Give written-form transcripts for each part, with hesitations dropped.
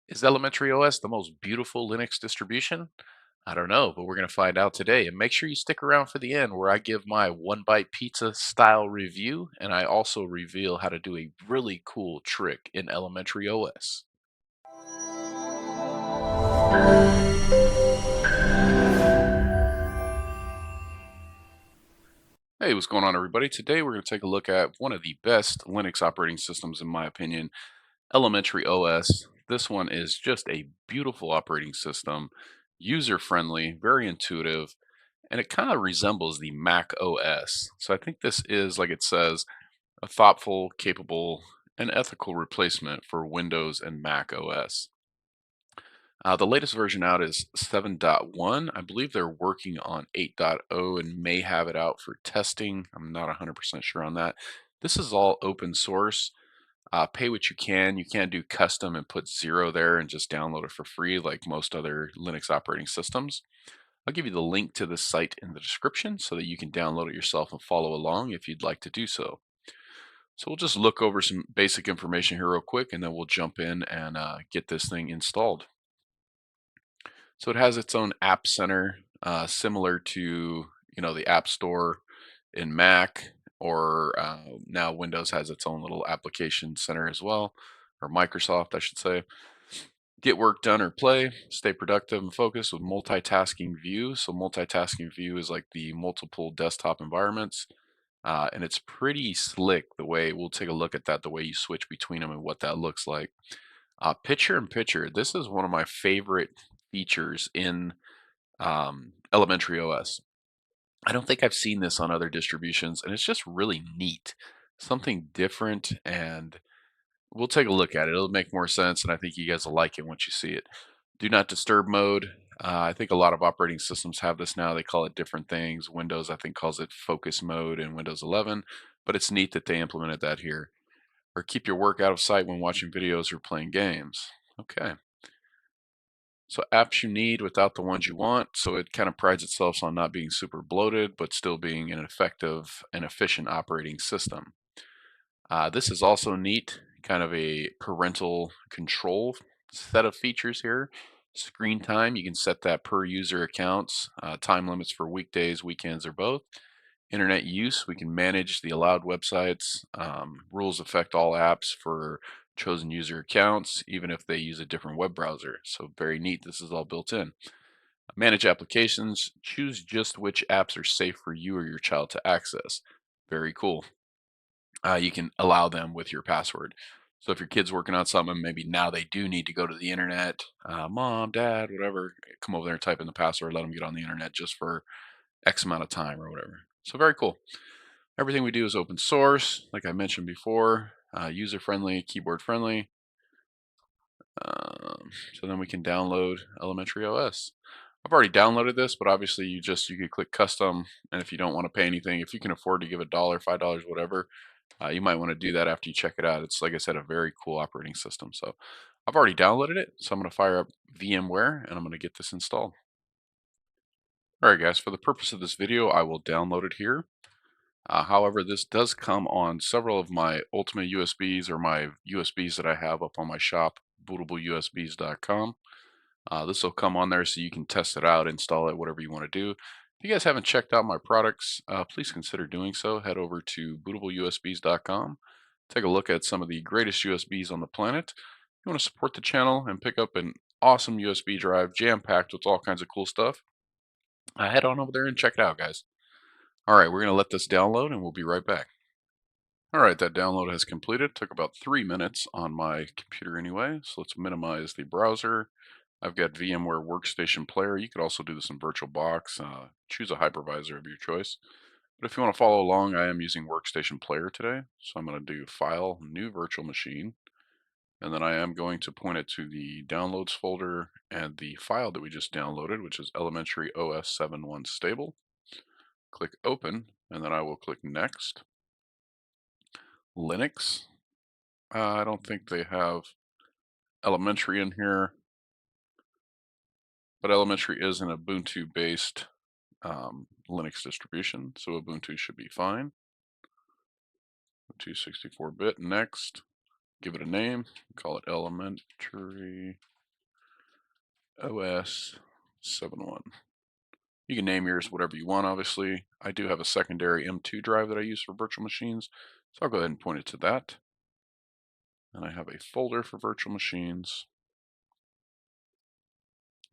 Is Elementary OS the most beautiful Linux distribution? I don't know, but we're going to find out today. And make sure you stick around for the end where I give my one bite pizza style review and I also reveal how to do a really cool trick in Elementary OS. Hey, what's going on, everybody? Today we're going to take a look at one of the best Linux operating systems, in my opinion, Elementary OS. This one is just a beautiful operating system, user friendly, very intuitive, and it kind of resembles the Mac OS. So I think this is, like it says, a thoughtful, capable, and ethical replacement for Windows and Mac OS. The latest version out is 7.1. I believe they're working on 8.0 and may have it out for testing. I'm not 100% sure on that. This is all open source. Pay what you can. You can't do custom and put zero there and just download it for free like most other Linux operating systems. I'll give you the link to this site in the description so that you can download it yourself and follow along if you'd like to do so. So we'll just look over some basic information here real quick and then we'll jump in and get this thing installed. So it has its own app center, similar to the App Store in Mac, or now Windows has its own little application center as well, or Microsoft, I should say. Get work done or play, stay productive and focused with multitasking view. So multitasking view is like the multiple desktop environments, and it's pretty slick the way we'll take a look at that, the way you switch between them and what that looks like. Picture in picture. This is one of my favorite features in Elementary OS. I don't think I've seen this on other distributions, and it's just really neat. Something different, and we'll take a look at it. It'll make more sense, and I think you guys will like it once you see it. Do not disturb mode. I think a lot of operating systems have this now. They call it different things. Windows, I think, calls it focus mode in Windows 11, but it's neat that they implemented that here. Or keep your work out of sight when watching videos or playing games. Okay. So apps you need without the ones you want. So it kind of prides itself on not being super bloated, but still being an effective and efficient operating system. This is also neat, kind of a parental control set of features here. Screen time, you can set that per user accounts, time limits for weekdays, weekends, or both. Internet use, we can manage the allowed websites. Rules affect all apps for chosen user accounts, even if they use a different web browser. So very neat, this is all built in. Manage applications, choose just which apps are safe for you or your child to access. Very cool. You can allow them with your password. So if your kid's working on something, maybe now they do need to go to the internet, mom, dad, whatever, come over there and type in the password, let them get on the internet just for X amount of time or whatever. So very cool. Everything we do is open source, like I mentioned before, user friendly, keyboard friendly. So then we can download Elementary OS. I've already downloaded this, but obviously you could click custom, and if you don't want to pay anything, if you can afford to give $1, $5, whatever, you might want to do that after you check it out. It's, like I said, a very cool operating system. So I've already downloaded it, so I'm going to fire up VMware and I'm going to get this installed. All right, guys, for the purpose of this video, I will download it here. However, this does come on several of my Ultimate USBs or my USBs that I have up on my shop, bootableusbs.com. This will come on there so you can test it out, install it, whatever you want to do. If you guys haven't checked out my products, please consider doing so. Head over to bootableusbs.com. Take a look at some of the greatest USBs on the planet. If you want to support the channel and pick up an awesome USB drive jam-packed with all kinds of cool stuff, head on over there and check it out, guys. All right, we're going to let this download and we'll be right back. All right, that download has completed. Took about 3 minutes on my computer anyway. So let's minimize the browser. I've got VMware Workstation Player. You could also do this in VirtualBox. Choose a hypervisor of your choice. But if you want to follow along, I am using Workstation Player today. So I'm going to do File, New Virtual Machine. And then I am going to point it to the Downloads folder and the file that we just downloaded, which is Elementary OS 7.1 Stable. Click Open, and then I will click Next. Linux. I don't think they have Elementary in here, but Elementary is an Ubuntu-based Linux distribution, so Ubuntu should be fine. Ubuntu 64-bit. Next, give it a name. Call it Elementary OS 7.1. You can name yours whatever you want, obviously. I do have a secondary M2 drive that I use for virtual machines, so I'll go ahead and point it to that. And I have a folder for virtual machines.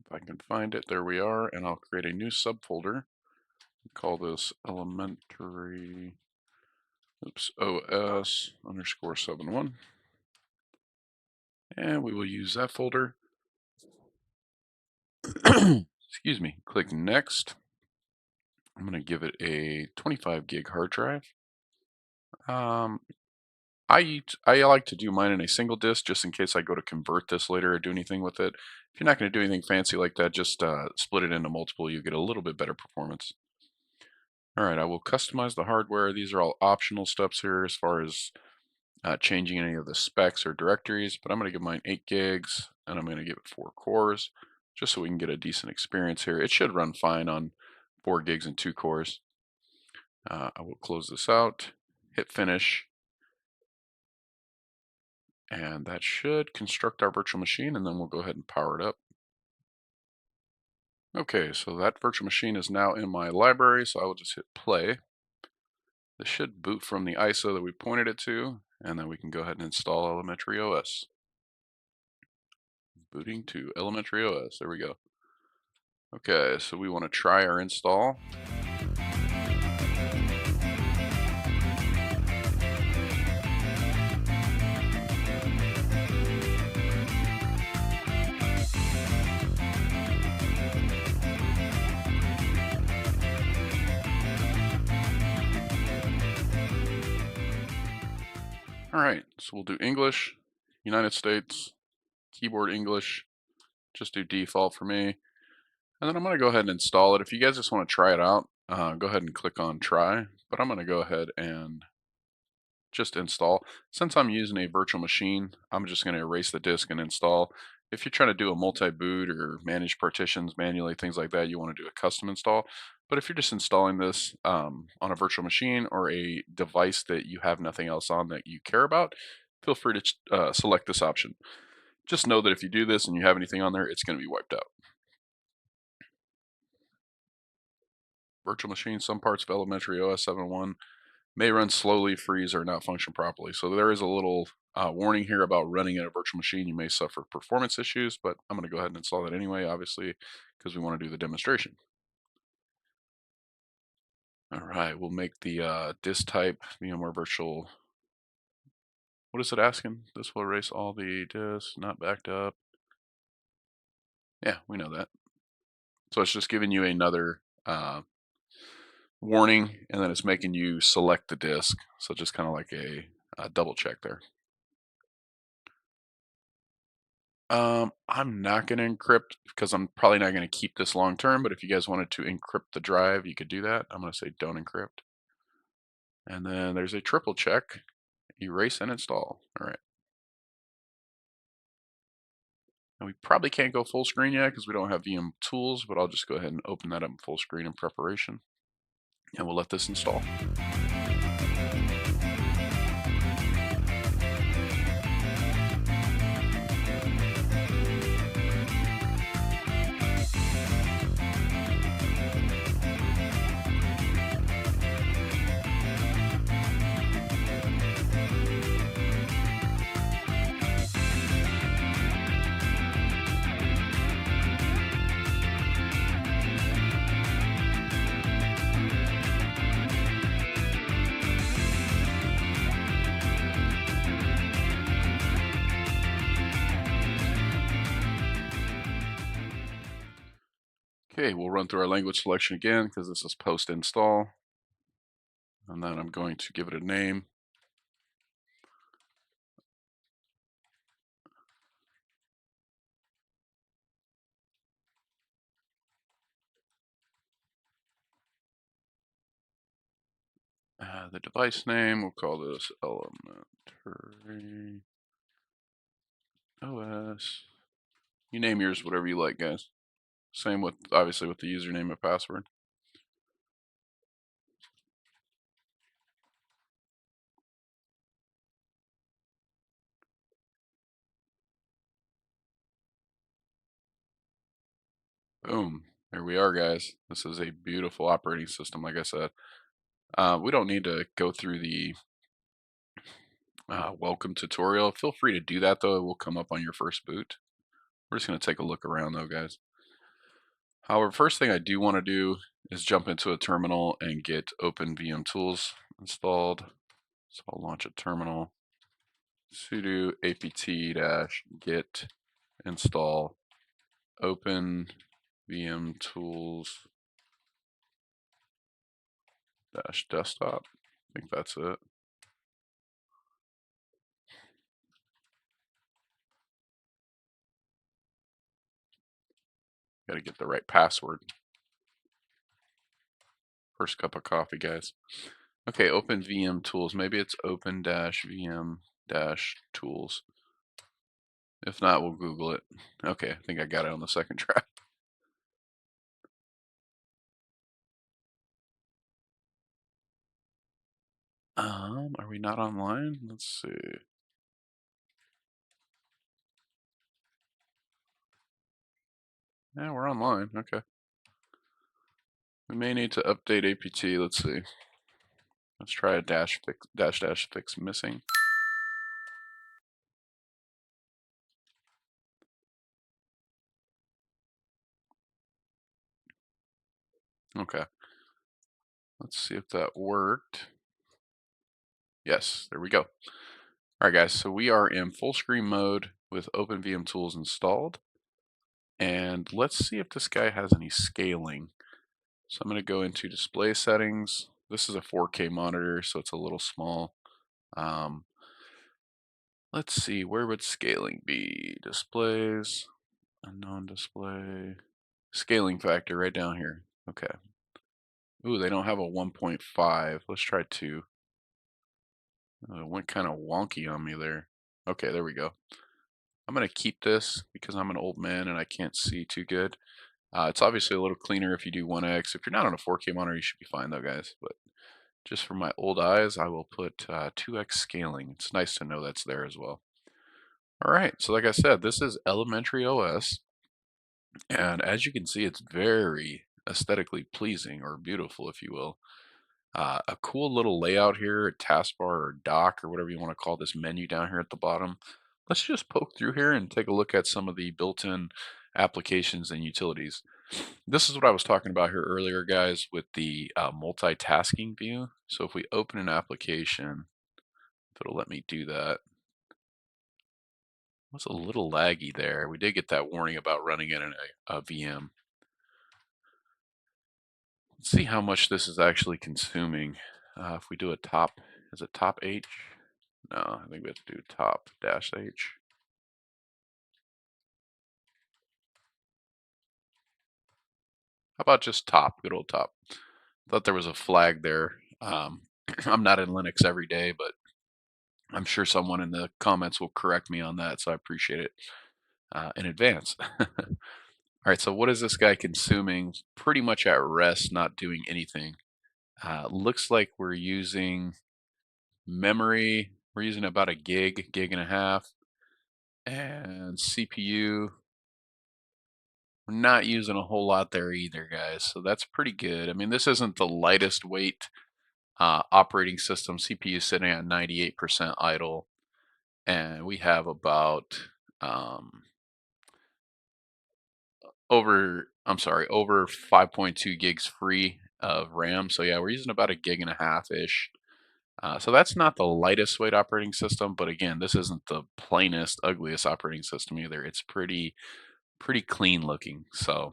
If I can find it, there we are, and I'll create a new subfolder. Call this elementary, OS underscore 7.1. And we will use that folder. Excuse me. Click next. I'm going to give it a 25 gig hard drive. I like to do mine in a single disk just in case I go to convert this later or do anything with it. If you're not going to do anything fancy like that, just split it into multiple. You get a little bit better performance. All right, I will customize the hardware. These are all optional steps here as far as changing any of the specs or directories, but I'm going to give mine 8 gigs and I'm going to give it 4 cores just so we can get a decent experience here. It should run fine on 4 gigs and 2 cores. I will close this out, hit finish, and that should construct our virtual machine, and then we'll go ahead and power it up. Okay, so that virtual machine is now in my library, so I will just hit play. This should boot from the ISO that we pointed it to, and then we can go ahead and install Elementary OS. Booting to Elementary OS, there we go. Okay, so we want to try our install. All right, so we'll do English, United States, keyboard English, just do default for me. And then I'm going to go ahead and install it. If you guys just want to try it out, go ahead and click on try, but I'm going to go ahead and just install. Since I'm using a virtual machine, I'm just going to erase the disk and install. If you're trying to do a multi-boot or manage partitions manually, things like that, you want to do a custom install. But if you're just installing this on a virtual machine or a device that you have nothing else on that you care about, feel free to select this option. Just know that if you do this and you have anything on there, it's going to be wiped out. Virtual machine, some parts of Elementary OS 7.1 may run slowly, freeze, or not function properly. So there is a little warning here about running in a virtual machine. You may suffer performance issues, but I'm going to go ahead and install that anyway, obviously, because we want to do the demonstration. All right, we'll make the disk type VMware Virtual. What is it asking? This will erase all the disks not backed up. Yeah, we know that. So it's just giving you another warning, and then it's making you select the disk. So just kind of like a double check there. I'm not going to encrypt because I'm probably not going to keep this long term, but if you guys wanted to encrypt the drive, you could do that. I'm going to say don't encrypt. And then there's a triple check, erase and install. All right. And we probably can't go full screen yet because we don't have VM tools, but I'll just go ahead and open that up in full screen in preparation. And we'll let this install. Okay, we'll run through our language selection again because this is post install. And then I'm going to give it a name. The device name, we'll call this Elementary OS. You name yours whatever you like, guys. Same with, obviously, with the username and password. Boom. There we are, guys. This is a beautiful operating system, like I said. We don't need to go through the welcome tutorial. Feel free to do that, though. It will come up on your first boot. We're just going to take a look around, though, guys. However, first thing I do want to do is jump into a terminal and get OpenVM Tools installed. So I'll launch a terminal, sudo apt-get install OpenVM Tools desktop. I think that's it. Got to get the right password. First cup of coffee, guys. Okay, open VM tools. Maybe it's open-vm-tools. If not, we'll Google it. Okay, I think I got it on the second try. Are we not online? Let's see. Yeah, we're online. Okay. We may need to update apt. Let's see. Let's try a dash fix missing. Okay. Let's see if that worked. Yes, there we go. All right, guys. So we are in full screen mode with OpenVM Tools installed. And let's see if this guy has any scaling. So I'm going to go into display settings. This is a 4K monitor, so it's a little small. Um, let's see, where would scaling be? Displays, unknown display, scaling factor right down here. Okay. Ooh, they don't have a 1.5. Let's try 2. It went kind of wonky on me there. Okay, there we go. I'm going to keep this because I'm an old man and I can't see too good. It's obviously a little cleaner if you do 1x. If you're not on a 4K monitor, you should be fine though, guys. But just for my old eyes, I will put 2x scaling. It's nice to know that's there as well. All right, so like I said, this is Elementary OS. And as you can see, it's very aesthetically pleasing, or beautiful, if you will. A cool little layout here, a taskbar or dock or whatever you want to call this menu down here at the bottom. Let's just poke through here and take a look at some of the built-in applications and utilities. This is what I was talking about here earlier, guys, with the multitasking view. So if we open an application, if it'll let me do that. It was a little laggy there. We did get that warning about running in a VM. Let's see how much this is actually consuming. If we do a top, is it top H? No, I think we have to do top dash H. How about just top, good old top? Thought there was a flag there. I'm not in Linux every day, but I'm sure someone in the comments will correct me on that, so I appreciate it in advance. All right, so what is this guy consuming? Pretty much at rest, not doing anything. Looks like we're using memory. We're using about a gig and a half. And CPU, we're not using a whole lot there either, guys. So that's pretty good. I mean, this isn't the lightest weight operating system. CPU sitting at 98% idle. And we have about over 5.2 gigs free of RAM. So yeah, we're using about a gig and a half ish. So that's not the lightest weight operating system, but again, this isn't the plainest, ugliest operating system either. It's pretty clean looking. So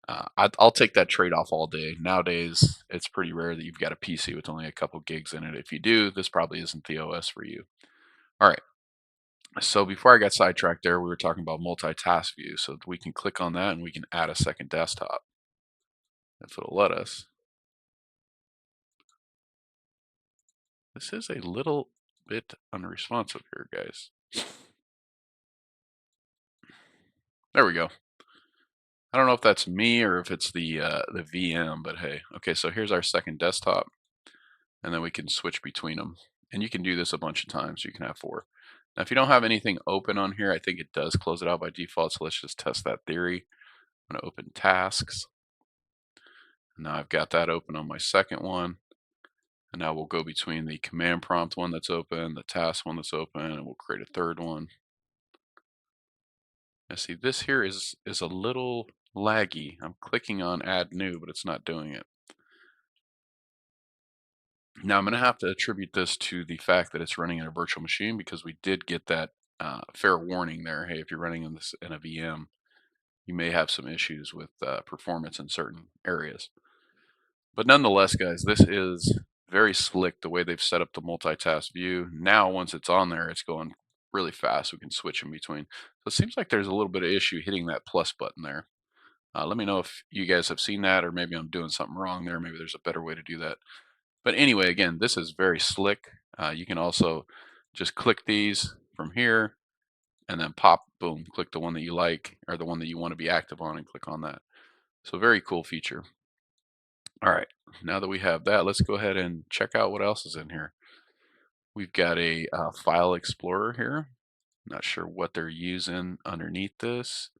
I'll take that trade-off all day. Nowadays, it's pretty rare that you've got a PC with only a couple gigs in it. If you do, this probably isn't the OS for you. All right. So before I got sidetracked there, we were talking about multitask view. So we can click on that and we can add a second desktop if it'll let us. This is a little bit unresponsive here, guys. There we go. I don't know if that's me or if it's the VM, but hey. Okay, so here's our second desktop, and then we can switch between them. And you can do this a bunch of times. You can have 4. Now, if you don't have anything open on here, I think it does close it out by default. So let's just test that theory. I'm going to open tasks. Now I've got that open on my second one. And now we'll go between the command prompt one that's open, the task one that's open, and we'll create a third one. Now see, this here is a little laggy. I'm clicking on add new, but it's not doing it. Now I'm going to have to attribute this to the fact that it's running in a virtual machine because we did get that fair warning there. Hey, if you're running in this in a VM, you may have some issues with performance in certain areas. But nonetheless, guys, this is very slick the way they've set up the multitask view. Now, once it's on there, it's going really fast. We can switch in between. So it seems like there's a little bit of issue hitting that plus button there. Let me know if you guys have seen that, or maybe I'm doing something wrong there. Maybe there's a better way to do that. But anyway, again, this is very slick. You can also just click these from here and then pop, boom, click the one that you like or the one that you want to be active on and click on that. So very cool feature. All right, now that we have that, let's go ahead and check out what else is in here. We've got a file explorer here. Not sure what they're using underneath this.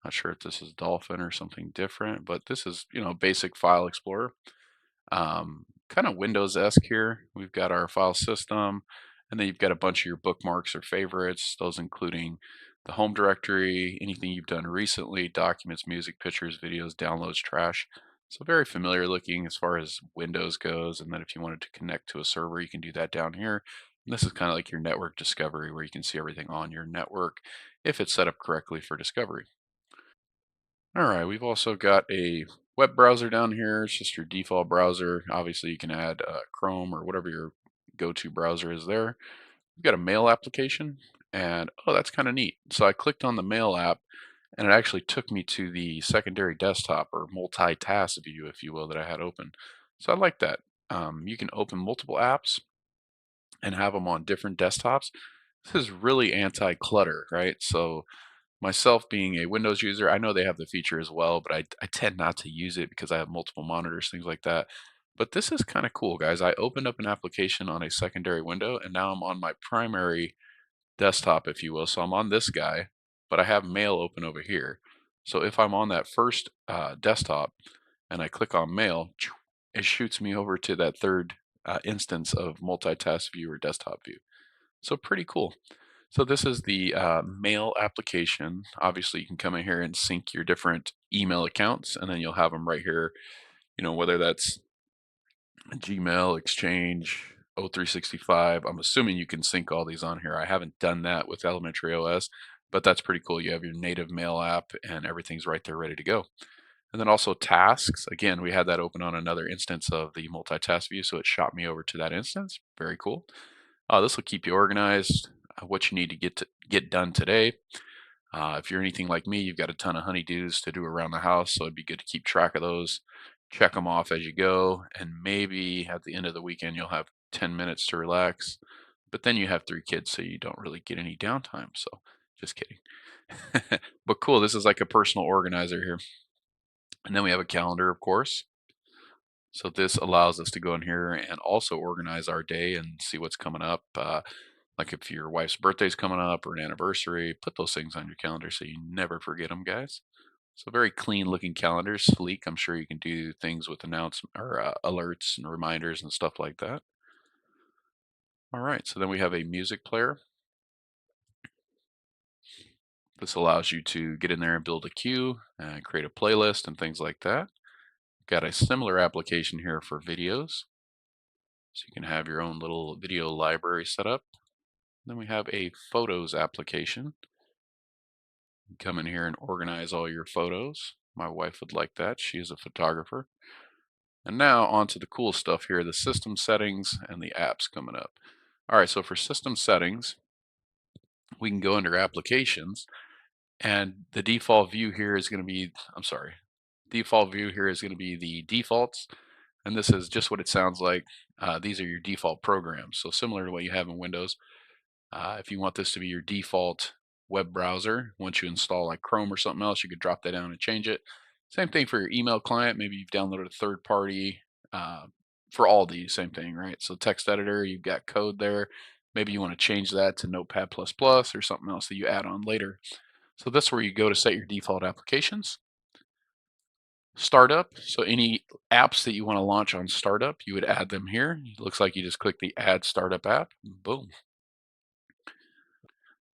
Not sure if this is Dolphin or something different, but this is, basic file explorer. Kind of Windows-esque here. We've got our file system, and then you've got a bunch of your bookmarks or favorites, those including the home directory, anything you've done recently, documents, music, pictures, videos, downloads, trash. So very familiar looking as far as Windows goes. And then if you wanted to connect to a server, you can do that down here. And this is kind of like your network discovery where you can see everything on your network if it's set up correctly for discovery. All right, we've also got a web browser down here. It's just your default browser. Obviously, you can add Chrome or whatever your go-to browser is there. We've got a mail application, and oh, that's kind of neat. So I clicked on the mail app, and it actually took me to the secondary desktop or multitask view, if you will, that I had open. So I like that. You can open multiple apps and have them on different desktops. This is really anti-clutter, right? So myself being a Windows user, I know they have the feature as well, but I tend not to use it because I have multiple monitors, things like that. But this is kind of cool, guys. I opened up an application on a secondary window, and now I'm on my primary desktop, if you will. So I'm on this guy, but I have mail open over here. So if I'm on that first desktop and I click on mail, it shoots me over to that third instance of multitask view or desktop view. So pretty cool. So this is the mail application. Obviously, you can come in here and sync your different email accounts, and then you'll have them right here. Whether that's Gmail, Exchange, O365. I'm assuming you can sync all these on here. I haven't done that with Elementary OS, but that's pretty cool. You have your native mail app, and everything's right there ready to go. And then also tasks. Again, we had that open on another instance of the multitask view, so it shot me over to that instance. Very cool. This will keep you organized, what you need to get done today. If you're anything like me, you've got a ton of honeydews to do around the house, so it'd be good to keep track of those, check them off as you go, and maybe at the end of the weekend you'll have 10 minutes to relax. But then you have 3 kids, so you don't really get any downtime. So just kidding. But cool, this is like a personal organizer here. And then we have a calendar, of course. So this allows us to go in here and also organize our day and see what's coming up. Like if your wife's birthday's coming up or an anniversary, put those things on your calendar so you never forget them, guys. So very clean looking calendar, sleek. I'm sure you can do things with announcement or alerts and reminders and stuff like that. All right, so then we have a music player. This allows you to get in there and build a queue and create a playlist and things like that. Got a similar application here for videos. So you can have your own little video library set up. Then we have a photos application. Come in here and organize all your photos. My wife would like that. She is a photographer. And now on to the cool stuff here, the system settings and the apps coming up. All right, so for system settings, we can go under applications and the default view here is going to be, I'm sorry, default view here is going to be the defaults. And this is just what it sounds like. These are your default programs. So similar to what you have in Windows. If you want this to be your default web browser, once you install like Chrome or something else, you could drop that down and change it. Same thing for your email client. Maybe you've downloaded a third party uh, for all these, same thing, right? So text editor, you've got code there. Maybe you want to change that to Notepad++ or something else that you add on later. So this is where you go to set your default applications. Startup, so any apps that you want to launch on startup, you would add them here. It looks like you just click the add startup app, boom.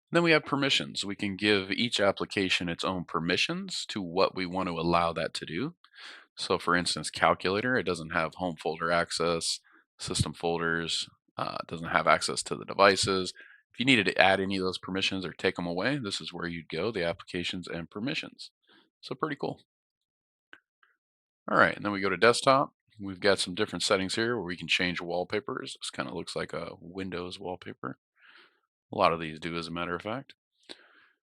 Then we have permissions. We can give each application its own permissions to what we want to allow that to do. So for instance, calculator, it doesn't have home folder access, system folders, it doesn't have access to the devices. If you needed to add any of those permissions or take them away, this is where you'd go, the applications and permissions. So pretty cool. All right, and then we go to desktop. We've got some different settings here where we can change wallpapers. This kind of looks like a Windows wallpaper. A lot of these do, as a matter of fact.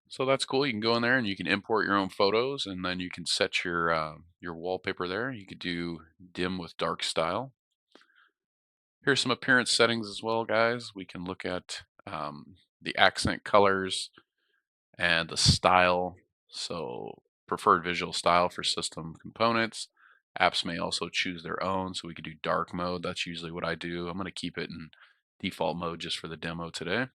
So that's cool. You can go in there and you can import your own photos, and then you can set your wallpaper there. You could do dim with dark style. Here's some appearance settings as well, guys. We can look at the accent colors and the style. So preferred visual style for system components. Apps may also choose their own, so we could do dark mode. That's usually what I do. I'm going to keep it in default mode just for the demo today.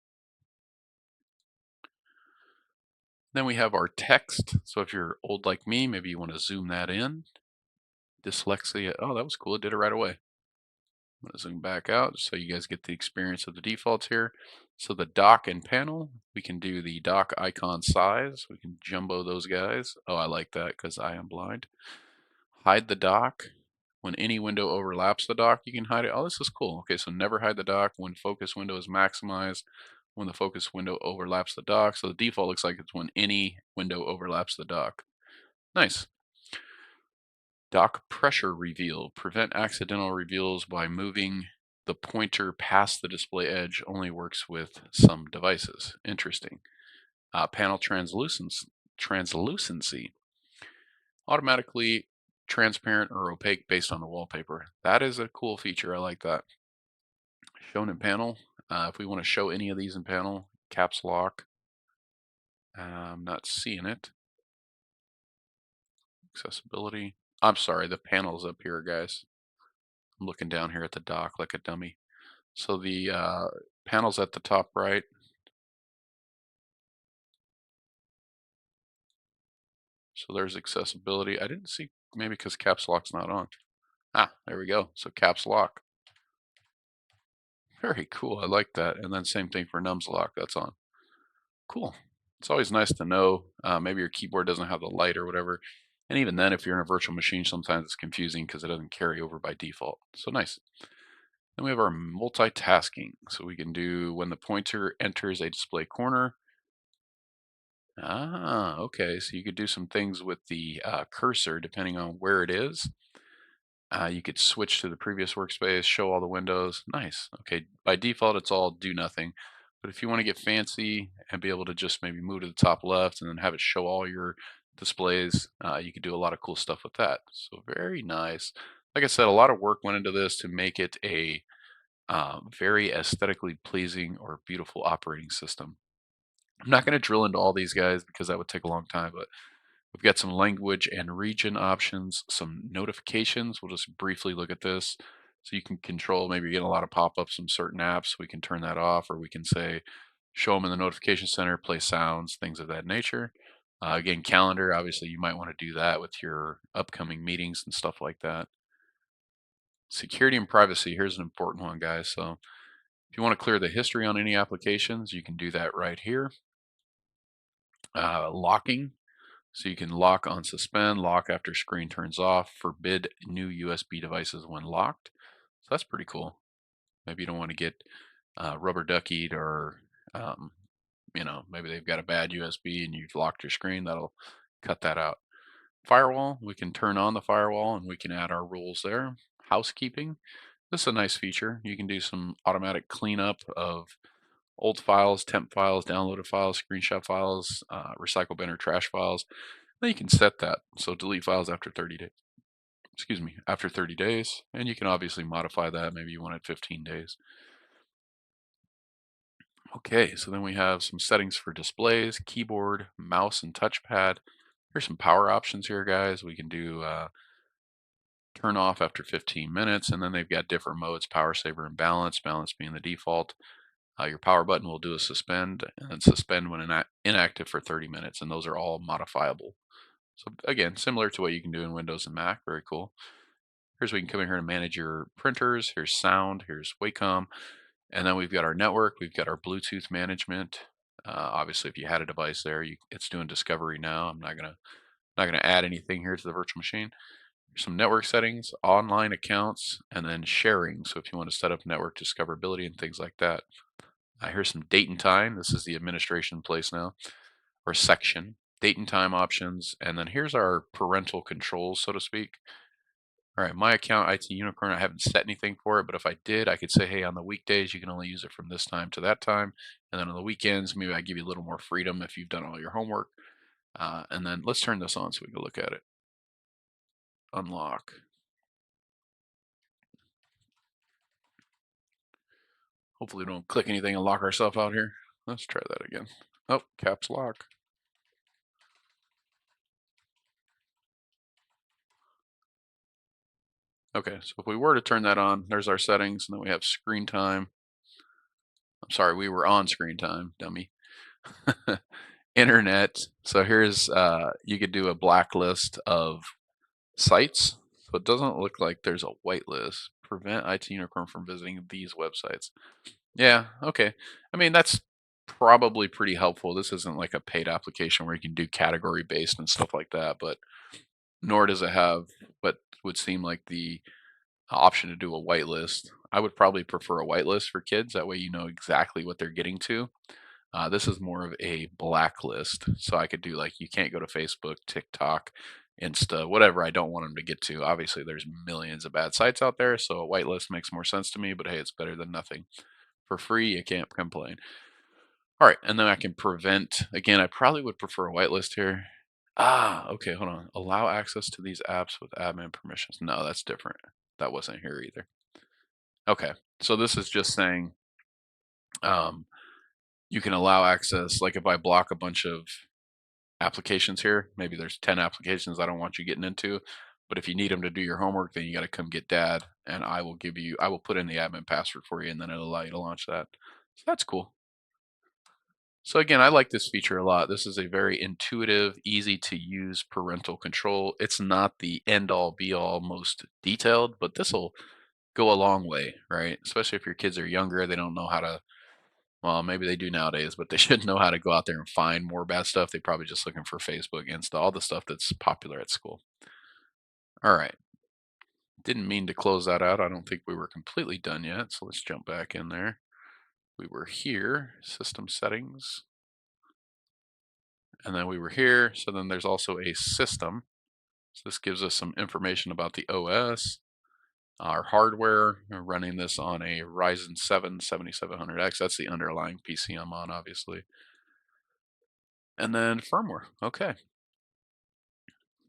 Then we have our text. So if you're old like me, maybe you want to zoom that in. Dyslexia. Oh, that was cool. It did it right away. I'm going to zoom back out so you guys get the experience of the defaults here. So the dock and panel, we can do the dock icon size. We can jumbo those guys. Oh, I like that because I am blind. Hide the dock. When any window overlaps the dock, you can hide it. Oh, this is cool. Okay, so never hide the dock when focus window is maximized, when the focus window overlaps the dock. So the default looks like it's when any window overlaps the dock. Nice. Dock pressure reveal. Prevent accidental reveals by moving the pointer past the display edge. Only works with some devices. Interesting. Panel translucency. Automatically transparent or opaque based on the wallpaper. That is a cool feature. I like that. Shown in panel. If we want to show any of these in panel, caps lock. I'm not seeing it. Accessibility. I'm sorry, the panel's up here, guys. I'm looking down here at the dock like a dummy. So the panel's at the top right. So there's accessibility. I didn't see, maybe because caps lock's not on. Ah, there we go. So caps lock. Very cool. I like that. And then same thing for nums lock. That's on. Cool. It's always nice to know. Maybe your keyboard doesn't have the light or whatever. And even then, if you're in a virtual machine, sometimes it's confusing because it doesn't carry over by default. So nice. Then we have our multitasking. So we can do when the pointer enters a display corner. Ah, okay. So you could do some things with the cursor depending on where it is. You could switch to the previous workspace, show all the windows. Nice. Okay, by default, it's all do nothing. But if you want to get fancy and be able to just maybe move to the top left and then have it show all your displays, you could do a lot of cool stuff with that. So very nice. Like I said, a lot of work went into this to make it a very aesthetically pleasing or beautiful operating system. I'm not going to drill into all these guys because that would take a long time, but we've got some language and region options, some notifications. We'll just briefly look at this. So you can control, maybe you're getting a lot of pop-ups from certain apps. We can turn that off, or we can say, show them in the notification center, play sounds, things of that nature. Again, calendar, obviously you might want to do that with your upcoming meetings and stuff like that. Security and privacy, here's an important one, guys. So if you want to clear the history on any applications, you can do that right here. Locking, so you can lock on suspend, lock after screen turns off, forbid new USB devices when locked. So that's pretty cool. Maybe you don't want to get rubber duckied or, um, maybe they've got a bad USB and you've locked your screen. That'll cut that out. Firewall, we can turn on the firewall and we can add our rules there. Housekeeping, this is a nice feature. You can do some automatic cleanup of old files, temp files, downloaded files, screenshot files, recycle bin or trash files. Then you can set that. So delete files after 30 days. Excuse me, after 30 days. And you can obviously modify that. Maybe you want it 15 days. Okay, so then we have some settings for displays, keyboard, mouse, and touchpad. Here's some power options here, guys. We can do turn off after 15 minutes, and then they've got different modes, power saver and balance, balance being the default. Your power button will do a suspend, and then suspend when inactive for 30 minutes, and those are all modifiable. So again, similar to what you can do in Windows and Mac, very cool. Here's where you can come in here and manage your printers. Here's sound, here's Wacom, and then we've got our network, we've got our Bluetooth management. Obviously, if you had a device there, it's doing discovery now. I'm not gonna add anything here to the virtual machine. Some network settings, online accounts, and then sharing. So if you want to set up network discoverability and things like that. Here's some date and time. This is the administration place now, or section. Date and time options, and then here's our parental controls, so to speak. All right, my account, IT Unicorn, I haven't set anything for it, but if I did, I could say, hey, on the weekdays, you can only use it from this time to that time. And then on the weekends, maybe I give you a little more freedom if you've done all your homework. And then let's turn this on so we can look at it. Unlock. Hopefully we don't click anything and lock ourselves out here. Let's try that again. Oh, caps lock. Okay, so if we were to turn that on, there's our settings, and then we have screen time. I'm sorry, we were on screen time, dummy. Internet. So here's you could do a blacklist of sites. So it doesn't look like there's a whitelist. Prevent IT Unicorn from visiting these websites. Yeah, okay. I mean, that's probably pretty helpful. This isn't like a paid application where you can do category based and stuff like that, but nor does it have what would seem like the option to do a whitelist. I would probably prefer a whitelist for kids. That way you know exactly what they're getting to. This is more of a blacklist. So I could do like you can't go to Facebook, TikTok, Insta, whatever I don't want them to get to. Obviously, there's millions of bad sites out there, so a whitelist makes more sense to me, but hey, it's better than nothing. For free, you can't complain. All right, and then I can prevent. Again, I probably would prefer a whitelist here. Okay, hold on. Allow access to these apps with admin permissions. No, that's different. That wasn't here either. Okay, so this is just saying um, you can allow access. Like if I block a bunch of applications here, maybe there's 10 applications I don't want you getting into, but if you need them to do your homework, then you got to come get dad, and I will put in the admin password for you, and then it'll allow you to launch that. So that's cool. So again, I like this feature a lot. This is a very intuitive, easy to use parental control. It's not the end all be all most detailed, but this will go a long way, right? Especially if your kids are younger, they don't know how to, well, maybe they do nowadays, but they should know how to go out there and find more bad stuff. They're probably just looking for Facebook, Insta, all the stuff that's popular at school. All right. Didn't mean to close that out. I don't think we were completely done yet. So let's jump back in there. We were here, system settings, and then we were here. So then there's also a system. So this gives us some information about the OS, our hardware. We're running this on a Ryzen 7 7700X. That's the underlying PC I'm on, obviously. And then firmware. Okay.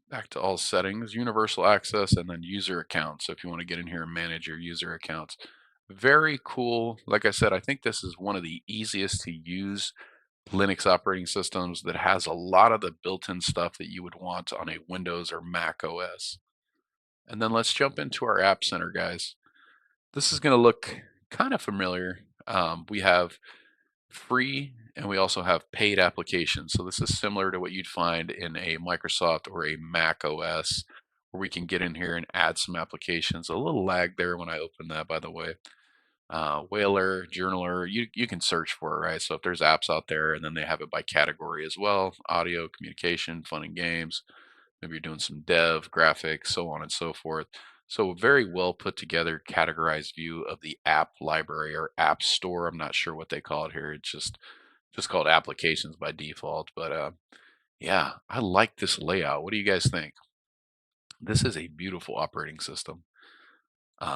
Back to all settings, universal access, and then user accounts. So if you want to get in here and manage your user accounts. Very cool. Like I said, I think this is one of the easiest to use Linux operating systems that has a lot of the built-in stuff that you would want on a Windows or Mac OS. And then let's jump into our App Center, guys. This is going to look kind of familiar. We have free and we also have paid applications. So this is similar to what you'd find in a Microsoft or a Mac OS, where we can get in here and add some applications. A little lag there when I open that, by the way. Whaler, Journaler, you can search for it, right? So if there's apps out there and then they have it by category as well, audio, communication, fun and games, maybe you're doing some dev, graphics, so on and so forth. So a very well put together categorized view of the app library or app store. I'm not sure what they call it here. It's just called applications by default. But yeah, I like this layout. What do you guys think? This is a beautiful operating system.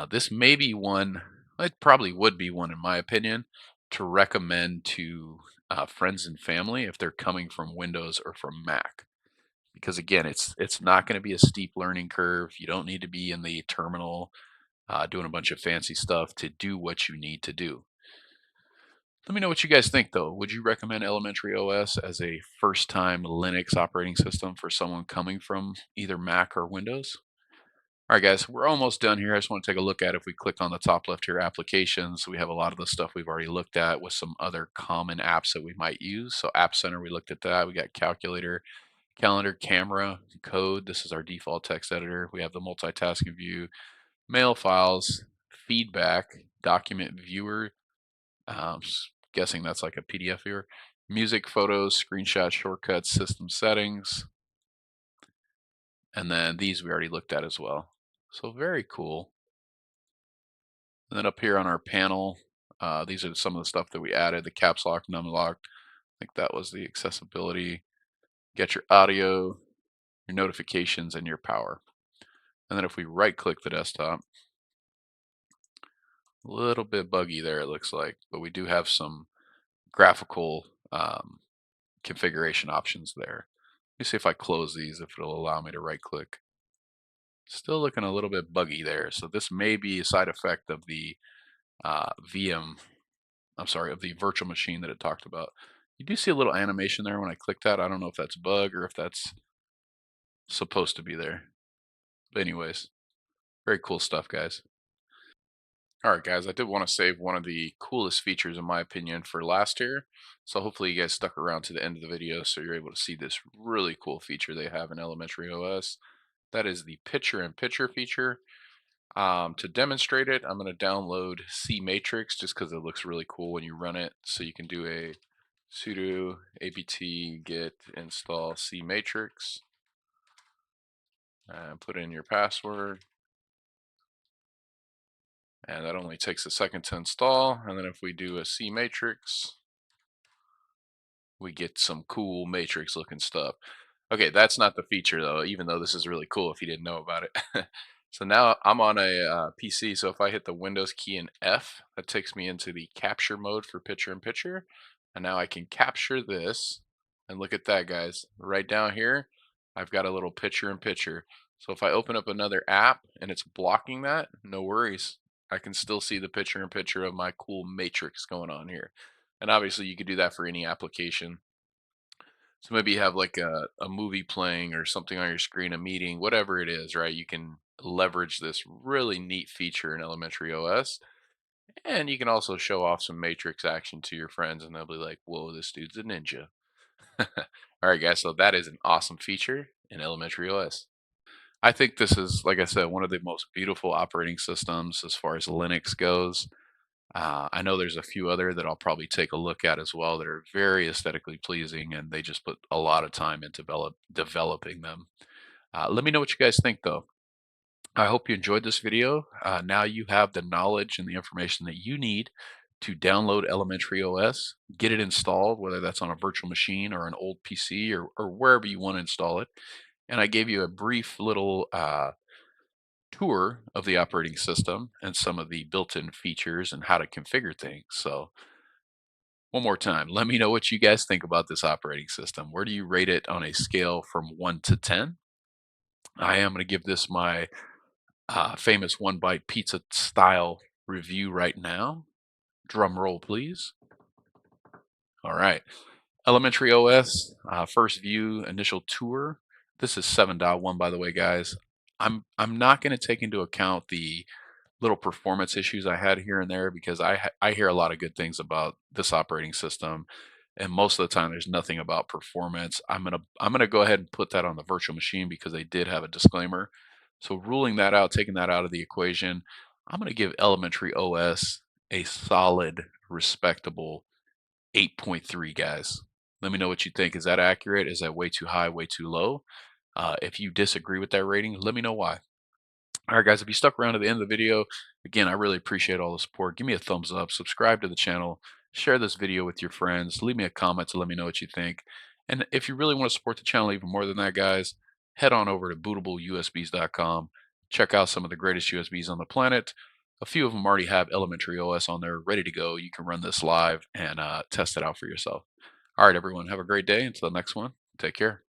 This may be one, it probably would be one, in my opinion, to recommend to friends and family if they're coming from Windows or from Mac. Because again, it's not going to be a steep learning curve. You don't need to be in the terminal doing a bunch of fancy stuff to do what you need to do. Let me know what you guys think, though. Would you recommend Elementary OS as a first-time Linux operating system for someone coming from either Mac or Windows? All right, guys, we're almost done here. I just want to take a look at if we click on the top left here, applications. We have a lot of the stuff we've already looked at with some other common apps that we might use. So App Center, we looked at that. We got Calculator, calendar, camera, code. This is our default text editor. We have the multitasking view, mail files, feedback, document viewer. Guessing that's like a PDF viewer. Music, photos, screenshots, shortcuts, system settings, and then these we already looked at as well. So very cool. And then up here on our panel, these are some of the stuff that we added: the caps lock, num lock. I think that was the accessibility. Get your audio, your notifications, and your power. And then if we right click the desktop, a little bit buggy there it looks like, but we do have some graphical configuration options there. Let me see if I close these, if it'll allow me to right click. Still looking a little bit buggy there. So this may be a side effect of the VM, I'm sorry, of the virtual machine that it talked about. You do see a little animation there when I click that. I don't know if that's a bug or if that's supposed to be there. But anyways, very cool stuff, guys. All right, guys, I did want to save one of the coolest features, in my opinion, for last here. So hopefully you guys stuck around to the end of the video so you're able to see this really cool feature they have in Elementary OS. That is the picture-in-picture feature. To demonstrate it, I'm going to download CMatrix just because it looks really cool when you run it. So you can do a sudo apt get install CMatrix and put in your password. And that only takes a second to install. And then if we do a CMatrix, we get some cool matrix looking stuff. Okay, that's not the feature though, even though this is really cool if you didn't know about it. So now I'm on a PC, so if I hit the Windows key and F, that takes me into the capture mode for picture in picture. And now I can capture this, and look at that, guys. Right down here, I've got a little picture in picture. So if I open up another app and it's blocking that, no worries. I can still see the picture in picture of my cool matrix going on here. And obviously you could do that for any application. So maybe you have like a movie playing or something on your screen, a meeting, whatever it is, right? You can leverage this really neat feature in Elementary OS. And you can also show off some Matrix action to your friends and they'll be like, whoa, this dude's a ninja. All right, guys. So that is an awesome feature in Elementary OS. I think this is, like I said, one of the most beautiful operating systems as far as Linux goes. I know there's a few other that I'll probably take a look at as well that are very aesthetically pleasing, and they just put a lot of time into developing them. Let me know what you guys think, though. I hope you enjoyed this video. Now you have the knowledge and the information that you need to download Elementary OS, get it installed, whether that's on a virtual machine or an old PC or wherever you want to install it. And I gave you a brief little tour of the operating system and some of the built-in features and how to configure things. So one more time, let me know what you guys think about this operating system. Where do you rate it on a scale from 1 to 10? I am going to give this my famous one bite pizza style review right now. Drum roll, please. All right. Elementary OS, first view, initial tour. This is 7.1, by the way, guys. I'm not going to take into account the little performance issues I had here and there because I hear a lot of good things about this operating system, and most of the time there's nothing about performance. I'm gonna go ahead and put that on the virtual machine because they did have a disclaimer. So ruling that out, taking that out of the equation, I'm gonna give Elementary OS a solid, respectable 8.3, guys. Let me know what you think. Is that accurate? Is that way too high, way too low? If you disagree with that rating, let me know why. All right, guys, if you stuck around to the end of the video, again, I really appreciate all the support. Give me a thumbs up, subscribe to the channel, share this video with your friends, leave me a comment to let me know what you think. And if you really want to support the channel even more than that, guys, head on over to bootableusbs.com. Check out some of the greatest USBs on the planet. A few of them already have Elementary OS on there ready to go. You can run this live and test it out for yourself. All right, everyone, have a great day. Until the next one, take care.